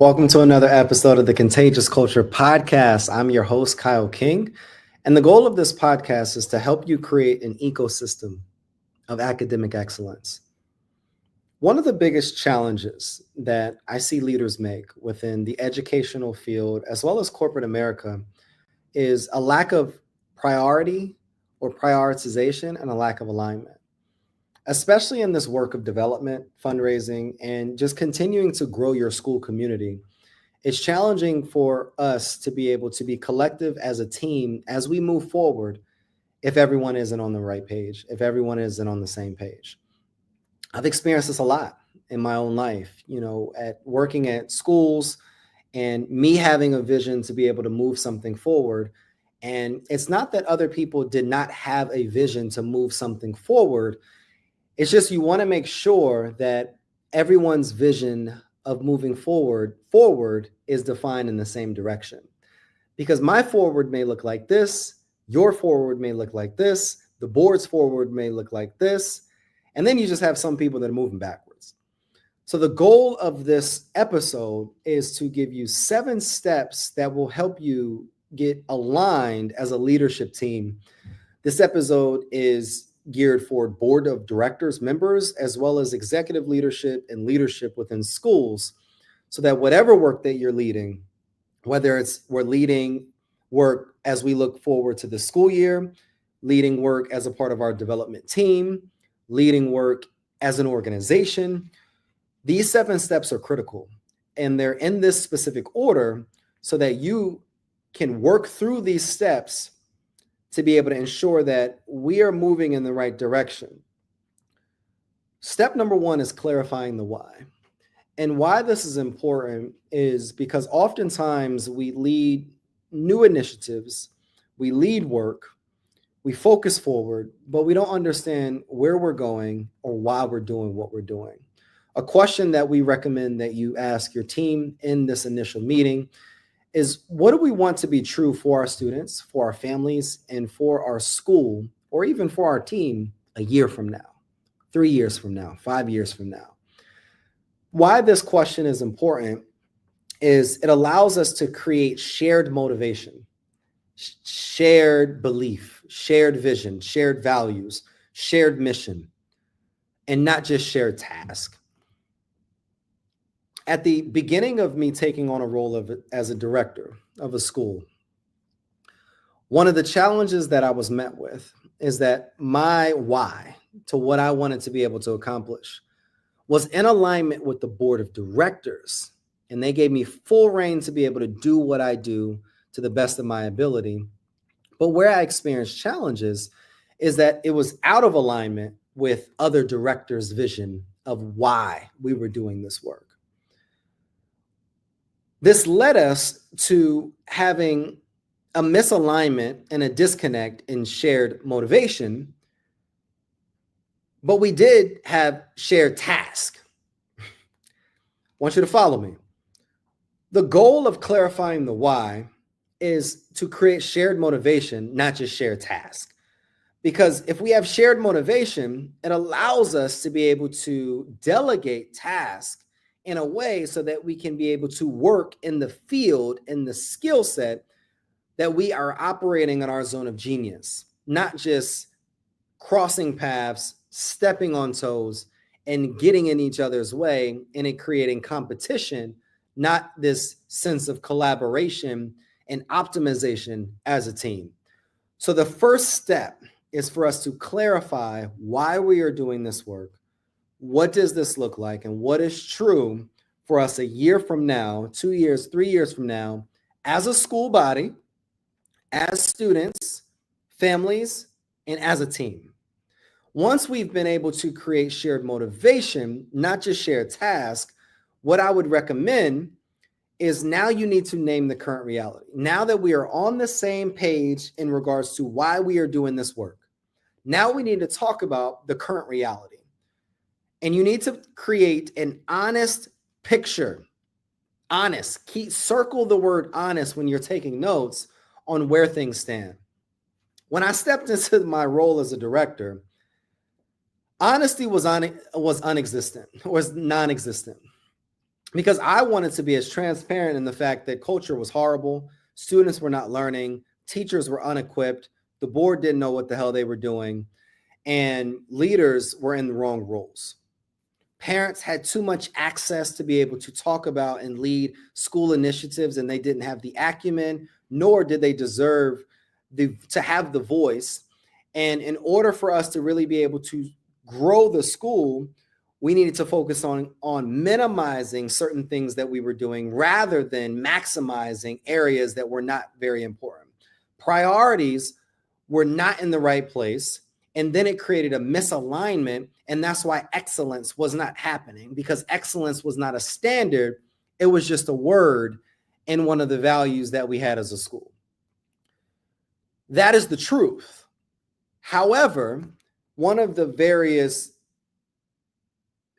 Welcome to another episode of the Contagious Culture podcast. I'm your host, Kyle King, and the goal of this podcast is to help you create an ecosystem of academic excellence. One of the biggest challenges that I see leaders make within the educational field, as well as corporate America, is a lack of priority or prioritization and a lack of alignment, especially in this work of development, fundraising, and just continuing to grow your school community. It's challenging for us to be able to be collective as a team as we move forward if everyone isn't on the right page, if everyone isn't on the same page. I've experienced this a lot in my own life, at working at schools and me having a vision to be able to move something forward. And it's not that other people did not have a vision to move something forward. It's just you want to make sure that everyone's vision of moving forward is defined in the same direction. Because my forward may look like this, your forward may look like this, the board's forward may look like this, and then you just have some people that are moving backwards. So the goal of this episode is to give you 7 steps that will help you get aligned as a leadership team. This episode is geared for board of directors members, as well as executive leadership and leadership within schools, so that whatever work that you're leading, whether we're leading work as we look forward to the school year, leading work as a part of our development team, leading work as an organization, these 7 steps are critical. And they're in this specific order so that you can work through these steps to be able to ensure that we are moving in the right direction. Step number 1 is clarifying the why. And why this is important is because oftentimes we lead new initiatives, we lead work, we focus forward, but we don't understand where we're going or why we're doing what we're doing. A question that we recommend that you ask your team in this initial meeting is, what do we want to be true for our students, for our families, and for our school, or even for our team a year from now, 3 years from now, 5 years from now? Why this question is important is it allows us to create shared motivation, shared belief, shared vision, shared values, shared mission, and not just shared task. At the beginning of me taking on a role as a director of a school, one of the challenges that I was met with is that my why to what I wanted to be able to accomplish was in alignment with the board of directors. And they gave me full reign to be able to do what I do to the best of my ability. But where I experienced challenges is that it was out of alignment with other directors' vision of why we were doing this work. This led us to having a misalignment and a disconnect in shared motivation, but we did have shared task. I want you to follow me. The goal of clarifying the why is to create shared motivation, not just shared task. Because if we have shared motivation, it allows us to be able to delegate tasks in a way so that we can be able to work in the field, in the skill set that we are operating in our zone of genius, not just crossing paths, stepping on toes, and getting in each other's way, and it creating competition, not this sense of collaboration and optimization as a team. So the first step is for us to clarify why we are doing this work. What does this look like? And what is true for us a year from now, 2 years, 3 years from now, as a school body, as students, families, and as a team? Once we've been able to create shared motivation, not just shared task, what I would recommend is now you need to name the current reality. Now that we are on the same page in regards to why we are doing this work, now we need to talk about the current reality. And you need to create an honest picture. Honest. Circle the word honest when you're taking notes on where things stand. When I stepped into my role as a director, honesty was non-existent. because I wanted to be as transparent in the fact that culture was horrible, students were not learning, teachers were unequipped, the board didn't know what the hell they were doing, and leaders were in the wrong roles. Parents had too much access to be able to talk about and lead school initiatives, and they didn't have the acumen, nor did they deserve to have the voice. And in order for us to really be able to grow the school, we needed to focus on minimizing certain things that we were doing rather than maximizing areas that were not very important. Priorities were not in the right place. And then it created a misalignment. And that's why excellence was not happening, because excellence was not a standard. It was just a word in one of the values that we had as a school. That is the truth. However, one of the various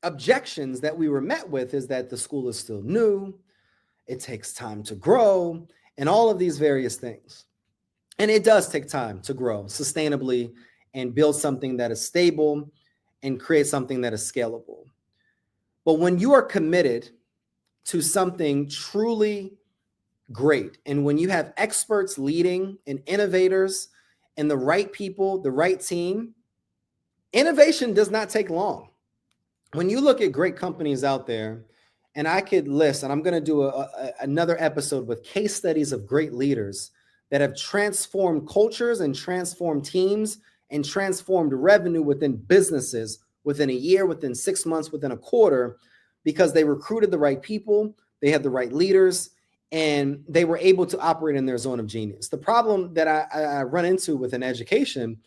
objections that we were met with is that the school is still new, it takes time to grow, and all of these various things. And it does take time to grow sustainably and build something that is stable and create something that is scalable. But when you are committed to something truly great, and when you have experts leading and innovators and the right people, the right team, innovation does not take long. When you look at great companies out there, and I could list, and I'm going to do another episode with case studies of great leaders that have transformed cultures and transformed teams and transformed revenue within businesses within a year, within 6 months, within a quarter, because they recruited the right people, they had the right leaders, and they were able to operate in their zone of genius. The problem that I run into within education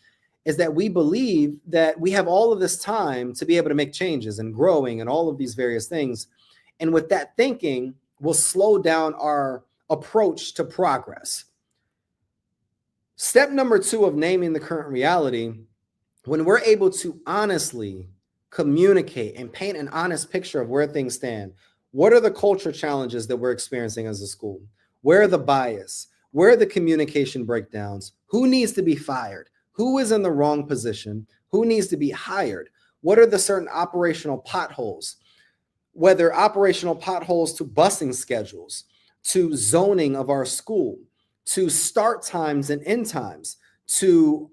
is that we believe that we have all of this time to be able to make changes and growing and all of these various things. And with that thinking, we'll slow down our approach to progress. Step number 2 of naming the current reality, when we're able to honestly communicate and paint an honest picture of where things stand, what are the culture challenges that we're experiencing as a school? Where are the bias? Where are the communication breakdowns? Who needs to be fired? Who is in the wrong position? Who needs to be hired? What are the certain operational potholes? Whether operational potholes to busing schedules, to zoning of our school, to start times and end times, to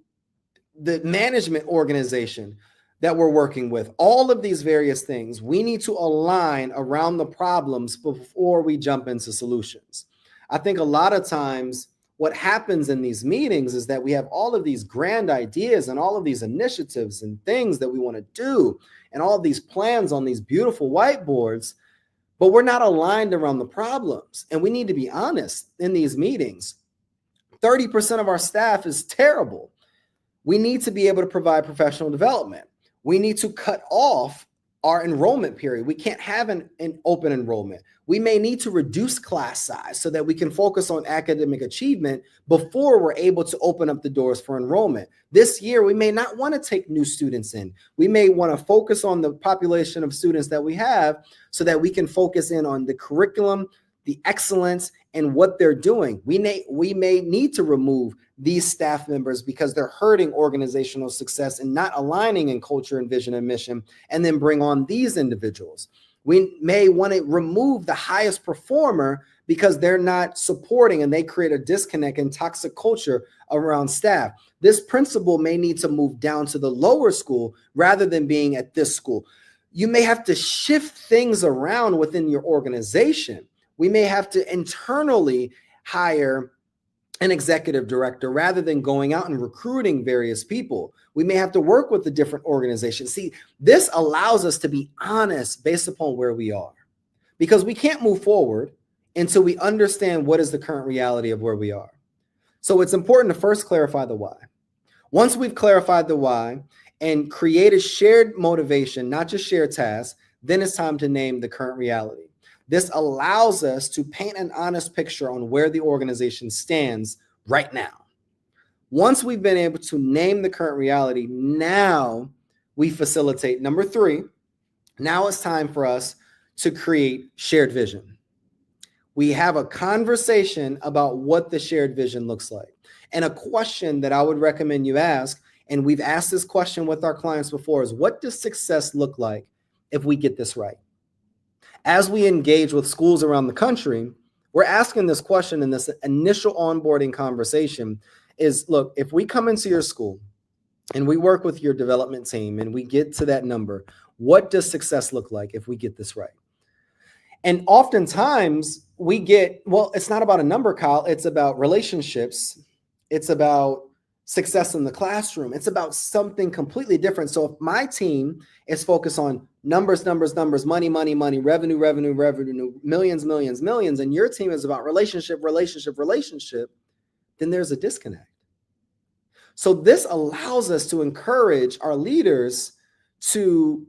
the management organization that we're working with. All of these various things, we need to align around the problems before we jump into solutions. I think a lot of times what happens in these meetings is that we have all of these grand ideas and all of these initiatives and things that we want to do and all of these plans on these beautiful whiteboards, but we're not aligned around the problems. And we need to be honest in these meetings. 30% of our staff is terrible. We need to be able to provide professional development. We need to cut off our enrollment period. We can't have an open enrollment. We may need to reduce class size so that we can focus on academic achievement before we're able to open up the doors for enrollment. This year, we may not want to take new students in. We may want to focus on the population of students that we have so that we can focus in on the curriculum, the excellence, and what they're doing. We may need to remove these staff members because they're hurting organizational success and not aligning in culture and vision and mission, and then bring on these individuals. We may want to remove the highest performer because they're not supporting and they create a disconnect and toxic culture around staff. This principal may need to move down to the lower school rather than being at this school. You may have to shift things around within your organization. We may have to internally hire an executive director rather than going out and recruiting various people. We may have to work with the different organizations. See, this allows us to be honest based upon where we are, because we can't move forward until we understand what is the current reality of where we are. So it's important to first clarify the why. Once we've clarified the why and created shared motivation, not just shared tasks, then it's time to name the current reality. This allows us to paint an honest picture on where the organization stands right now. Once we've been able to name the current reality, now we facilitate number 3. Now it's time for us to create shared vision. We have a conversation about what the shared vision looks like. And a question that I would recommend you ask, and we've asked this question with our clients before, is what does success look like if we get this right? As we engage with schools around the country, we're asking this question in this initial onboarding conversation is, look, if we come into your school and we work with your development team and we get to that number, what does success look like if we get this right? And oftentimes we get, well, it's not about a number, Kyle. It's about relationships. It's about success in the classroom. It's about something completely different. So if my team is focused on numbers, money, revenue, millions, and your team is about relationship, then there's a disconnect. So this allows us to encourage our leaders to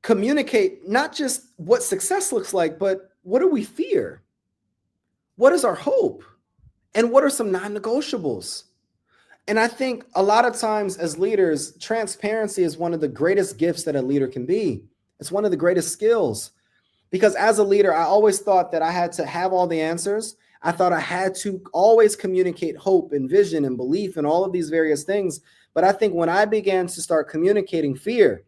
communicate not just what success looks like, but what do we fear? What is our hope? And what are some non-negotiables? And I think a lot of times as leaders, transparency is one of the greatest gifts that a leader can be. It's one of the greatest skills. Because as a leader, I always thought that I had to have all the answers. I thought I had to always communicate hope and vision and belief and all of these various things. But I think when I began to start communicating fear,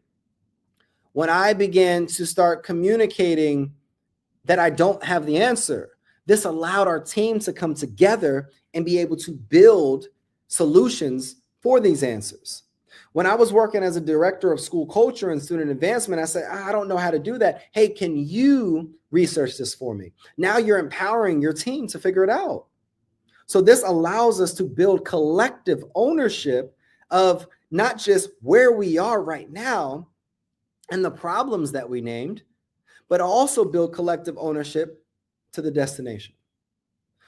when I began to start communicating that I don't have the answer, this allowed our team to come together and be able to build solutions for these answers. When I was working as a director of school culture and student advancement, I said, I don't know how to do that. Hey, can you research this for me? Now you're empowering your team to figure it out. So this allows us to build collective ownership of not just where we are right now and the problems that we named, but also build collective ownership to the destination.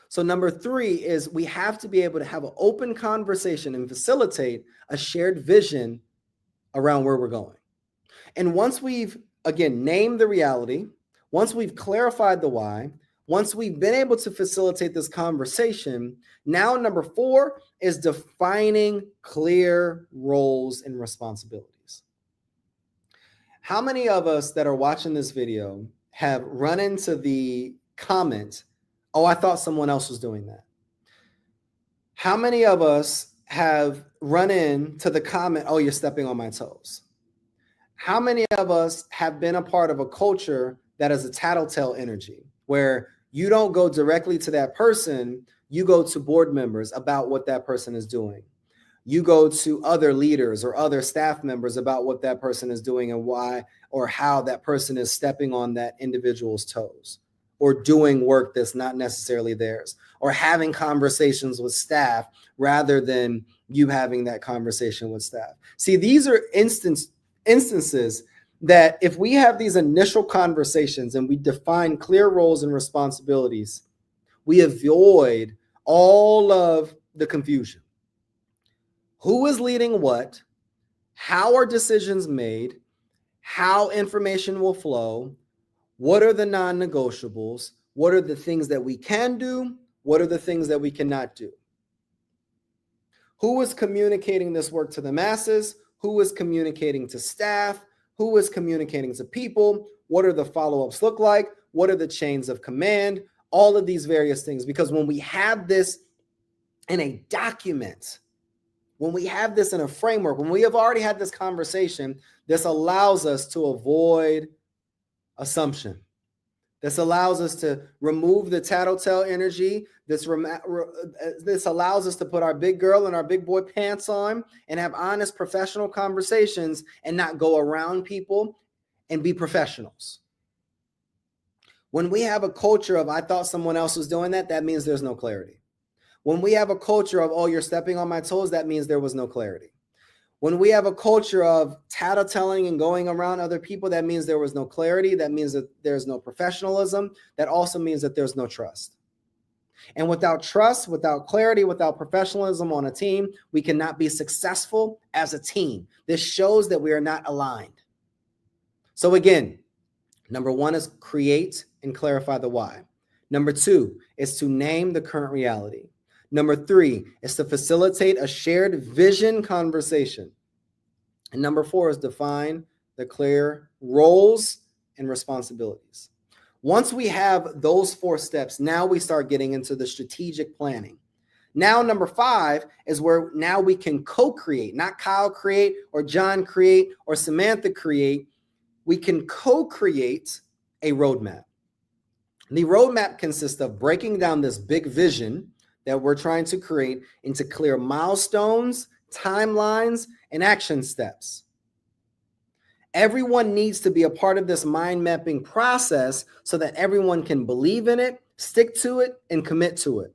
So number 3 is we have to be able to have an open conversation and facilitate a shared vision around where we're going. And once we've, again, named the reality, once we've clarified the why, once we've been able to facilitate this conversation, now number 4 is defining clear roles and responsibilities. How many of us that are watching this video have run into the comment, oh, I thought someone else was doing that? How many of us have run into the comment, oh, you're stepping on my toes? How many of us have been a part of a culture that is a tattletale energy, where you don't go directly to that person, you go to board members about what that person is doing. You go to other leaders or other staff members about what that person is doing and why or how that person is stepping on that individual's toes, or doing work that's not necessarily theirs, or having conversations with staff rather than you having that conversation with staff. See, these are instances that if we have these initial conversations and we define clear roles and responsibilities, we avoid all of the confusion. Who is leading what? How are decisions made? How information will flow? What are the non-negotiables? What are the things that we can do? What are the things that we cannot do? Who is communicating this work to the masses? Who is communicating to staff? Who is communicating to people? What are the follow-ups look like? What are the chains of command? All of these various things. Because when we have this in a document, when we have this in a framework, when we have already had this conversation, this allows us to avoid assumption. This allows us to remove the tattletale energy. This allows us to put our big girl and our big boy pants on and have honest professional conversations and not go around people and be professionals. When we have a culture of, I thought someone else was doing that, that means there's no clarity. When we have a culture of, oh, you're stepping on my toes, that means there was no clarity. When we have a culture of tattletelling and going around other people, that means there was no clarity. That means that there's no professionalism. That also means that there's no trust. And without trust, without clarity, without professionalism on a team, we cannot be successful as a team. This shows that we are not aligned. So again, number 1 is create and clarify the why. Number 2 is to name the current reality. Number 3 is to facilitate a shared vision conversation. And number 4 is define the clear roles and responsibilities. Once we have those 4 steps, now we start getting into the strategic planning. Now, number 5 is where now we can co-create, not Kyle create or John create or Samantha create. We can co-create a roadmap. The roadmap consists of breaking down this big vision that we're trying to create into clear milestones, timelines, and action steps. Everyone needs to be a part of this mind mapping process so that everyone can believe in it, stick to it, and commit to it.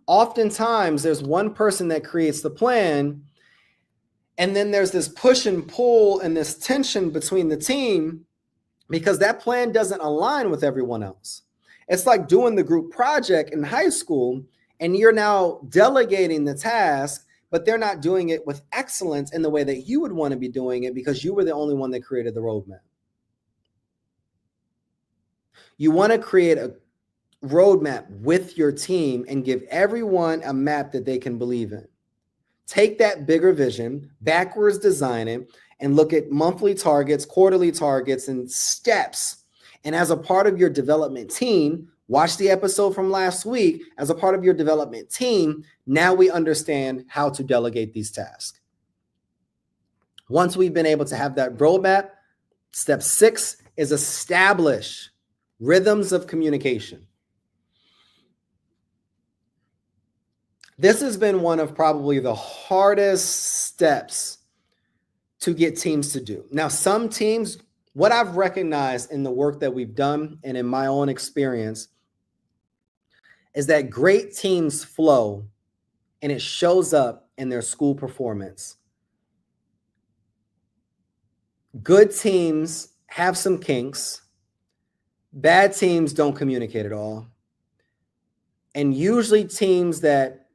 Oftentimes, there's one person that creates the plan, and then there's this push and pull and this tension between the team because that plan doesn't align with everyone else. It's like doing the group project in high school, and you're now delegating the task, but they're not doing it with excellence in the way that you would want to be doing it because you were the only one that created the roadmap. You want to create a roadmap with your team and give everyone a map that they can believe in. Take that bigger vision, backwards design it, and look at monthly targets, quarterly targets, and steps. And as a part of your development team, watch the episode from last week. As a part of your development team, now we understand how to delegate these tasks. Once we've been able to have that roadmap, step 6 is establish rhythms of communication. This has been one of probably the hardest steps to get teams to do. Now, some teams, what I've recognized in the work that we've done and in my own experience is that great teams flow and it shows up in their school performance. Good teams have some kinks. Bad teams don't communicate at all. And usually teams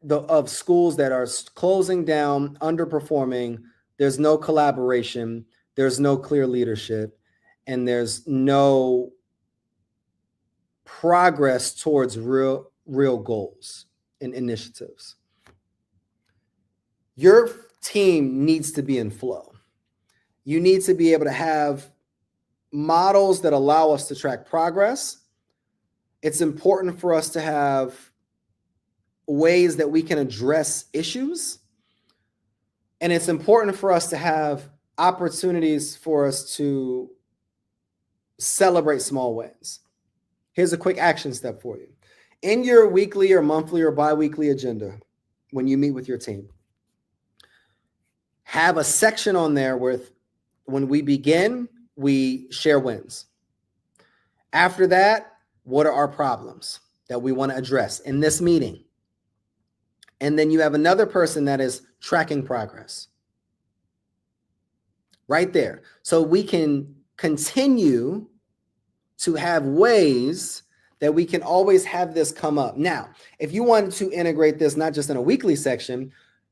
of schools that are closing down, underperforming, there's no collaboration, there's no clear leadership, and there's no progress towards real goals and initiatives. Your team needs to be in flow. You need to be able to have models that allow us to track progress. It's important for us to have ways that we can address issues. And it's important for us to have opportunities for us to celebrate small wins. Here's a quick action step for you. In your weekly or monthly or bi-weekly agenda, when you meet with your team, have a section on there with when we begin, we share wins. After that, what are our problems that we want to address in this meeting? And then you have another person that is tracking progress. Right there. So we can continue to have ways that we can always have this come up. Now, if you wanted to integrate this not just in a weekly section,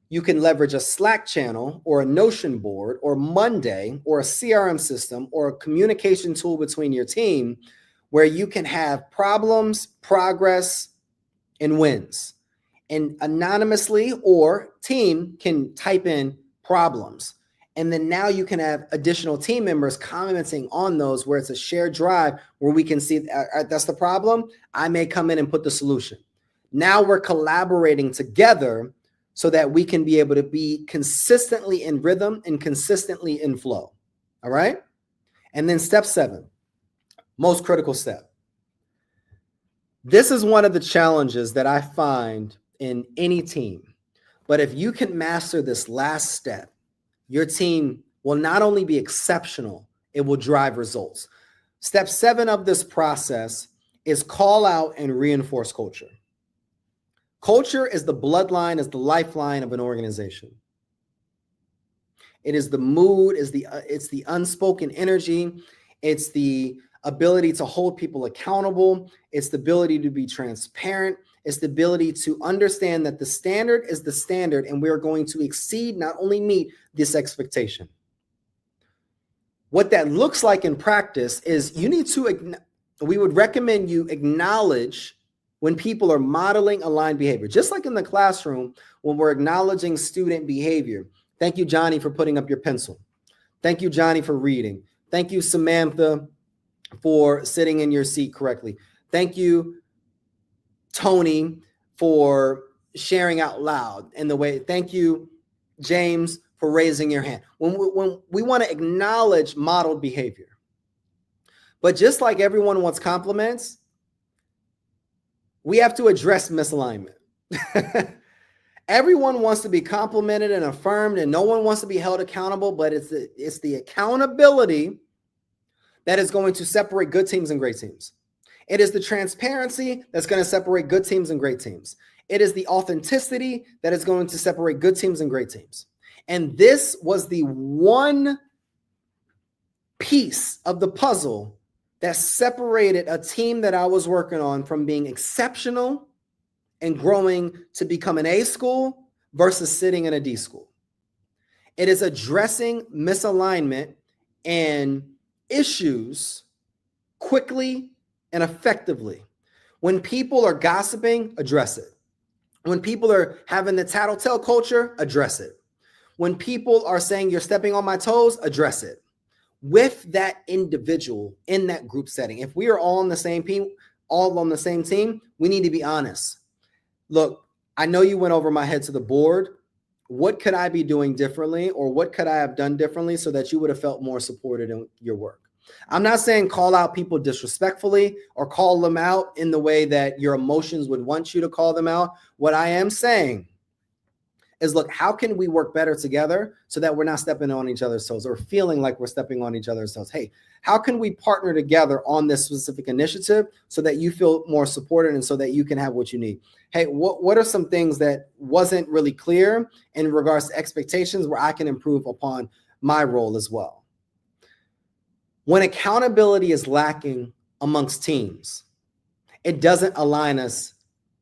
you can leverage a Slack channel or a Notion board or Monday or a CRM system or a communication tool between your team where you can have problems, progress, and wins. And anonymously or team can type in problems. And then now you can have additional team members commenting on those where it's a shared drive where we can see that's the problem. I may come in and put the solution. Now we're collaborating together so that we can be able to be consistently in rhythm and consistently in flow. All right. And then step 7, most critical step. This is one of the challenges that I find in any team. But if you can master this last step, your team will not only be exceptional, it will drive results. Step 7 of this process is call out and reinforce culture. Culture is the bloodline, is the lifeline of an organization. It is the mood, it's the unspoken energy. It's the ability to hold people accountable. It's the ability to be transparent. It's the ability to understand that the standard is the standard and we're going to exceed, not only meet this expectation. What that looks like in practice is we would recommend you acknowledge when people are modeling aligned behavior, just like in the classroom when we're acknowledging student behavior. Thank you, Johnny, for putting up your pencil. Thank you, Johnny, for reading. Thank you, Samantha, for sitting in your seat correctly. Thank you, Tony, for sharing out loud in the way. Thank you, James, for raising your hand. When we want to acknowledge modeled behavior. But just like everyone wants compliments, we have to address misalignment. Everyone wants to be complimented and affirmed, and no one wants to be held accountable, but it's the accountability that is going to separate good teams and great teams. It is the transparency that's going to separate good teams and great teams. It is the authenticity that is going to separate good teams and great teams. And this was the one piece of the puzzle that separated a team that I was working on from being exceptional and growing to become an A school versus sitting in a D school. It is addressing misalignment and issues quickly and effectively. When people are gossiping, address it. When people are having the tattletale culture, address it. When people are saying you're stepping on my toes, address it. With that individual in that group setting. If we are all on the same team, we need to be honest. Look, I know you went over my head to the board. What could I be doing differently, or what could I have done differently so that you would have felt more supported in your work? I'm not saying call out people disrespectfully or call them out in the way that your emotions would want you to call them out. What I am saying is, look, how can we work better together so that we're not stepping on each other's toes or feeling like we're stepping on each other's toes? Hey, how can we partner together on this specific initiative so that you feel more supported and so that you can have what you need? Hey, what are some things that wasn't really clear in regards to expectations where I can improve upon my role as well? When accountability is lacking amongst teams, it doesn't align us.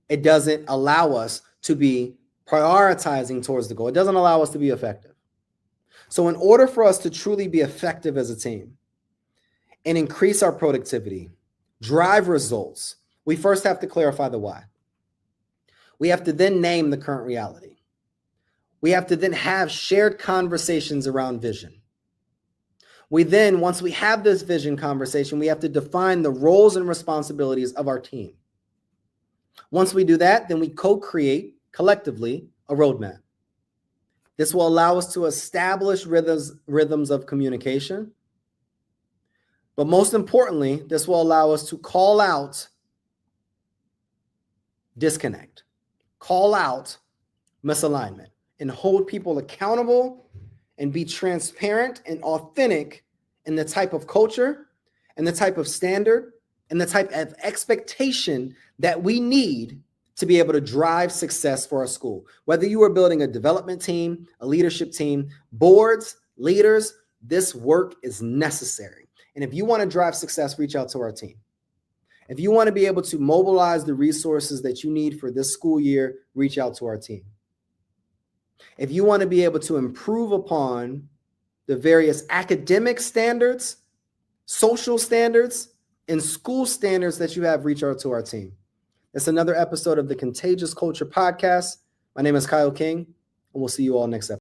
It doesn't allow us to be prioritizing towards the goal. It doesn't allow us to be effective. So in order for us to truly be effective as a team and increase our productivity, drive results, we first have to clarify the why. We have to then name the current reality. We have to then have shared conversations around vision. We then, once we have this vision conversation, we have to define the roles and responsibilities of our team. Once we do that, then we co-create collectively a roadmap. This will allow us to establish rhythms of communication. But most importantly, this will allow us to call out disconnect, call out misalignment, and hold people accountable and be transparent and authentic in the type of culture and the type of standard and the type of expectation that we need to be able to drive success for our school. Whether you are building a development team, a leadership team, boards, leaders, this work is necessary. And if you want to drive success, reach out to our team. If you want to be able to mobilize the resources that you need for this school year, reach out to our team. If you want to be able to improve upon the various academic standards, social standards, and school standards that you have, reach out to our team. It's another episode of the Contagious Culture podcast. My name is Kyle King, and we'll see you all next episode.